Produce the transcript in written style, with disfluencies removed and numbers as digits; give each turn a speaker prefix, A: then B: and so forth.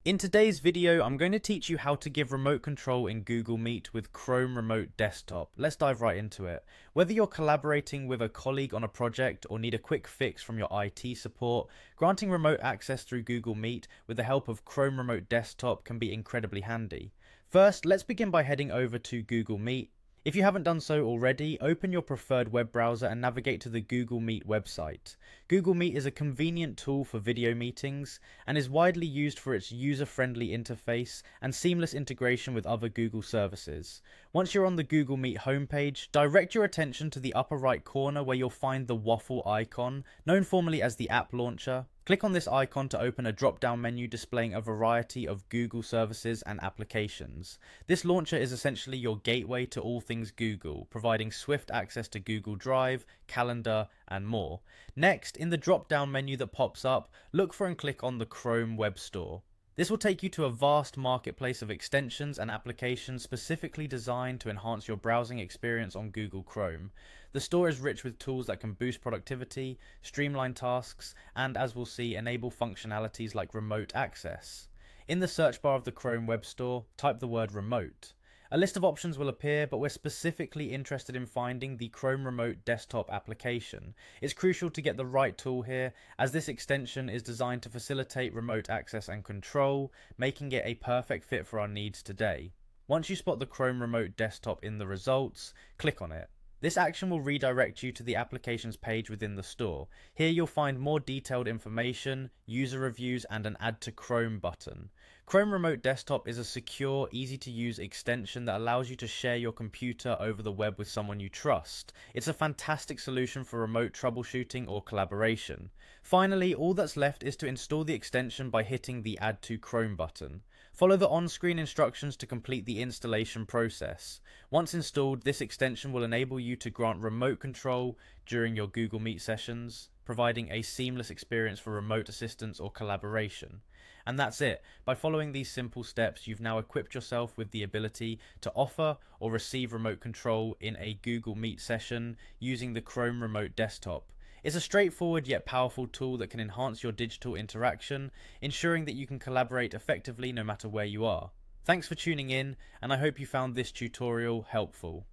A: In today's video, I'm going to teach you how to give remote control in Google Meet with Chrome Remote Desktop. Let's dive right into it. Whether you're collaborating with a colleague on a project or need a quick fix from your IT support, granting remote access through Google Meet with the help of Chrome Remote Desktop can be incredibly handy. First, let's begin by heading over to Google Meet. If you haven't done so already, open your preferred web browser and navigate to the Google Meet website. Google Meet is a convenient tool for video meetings and is widely used for its user-friendly interface and seamless integration with other Google services. Once you're on the Google Meet homepage, direct your attention to the upper right corner where you'll find the waffle icon, known formerly as the App Launcher. Click on this icon to open a drop-down menu displaying a variety of Google services and applications. This launcher is essentially your gateway to all things Google, providing swift access to Google Drive, Calendar, and more. Next, in the drop-down menu that pops up, look for and click on the Chrome Web Store. This will take you to a vast marketplace of extensions and applications specifically designed to enhance your browsing experience on Google Chrome. The store is rich with tools that can boost productivity, streamline tasks, and as we'll see, enable functionalities like remote access. In the search bar of the Chrome Web Store, type the word remote. A list of options will appear, but we're specifically interested in finding the Chrome Remote Desktop application. It's crucial to get the right tool here, as this extension is designed to facilitate remote access and control, making it a perfect fit for our needs today. Once you spot the Chrome Remote Desktop in the results, click on it. This action will redirect you to the applications page within the store. Here you'll find more detailed information, user reviews, and an Add to Chrome button. Chrome Remote Desktop is a secure, easy to use extension that allows you to share your computer over the web with someone you trust. It's a fantastic solution for remote troubleshooting or collaboration. Finally, all that's left is to install the extension by hitting the Add to Chrome button. Follow the on-screen instructions to complete the installation process. Once installed, this extension will enable you to grant remote control during your Google Meet sessions, providing a seamless experience for remote assistance or collaboration. And that's it. By following these simple steps, you've now equipped yourself with the ability to offer or receive remote control in a Google Meet session using the Chrome Remote Desktop. It's a straightforward yet powerful tool that can enhance your digital interaction, ensuring that you can collaborate effectively no matter where you are. Thanks for tuning in, and I hope you found this tutorial helpful.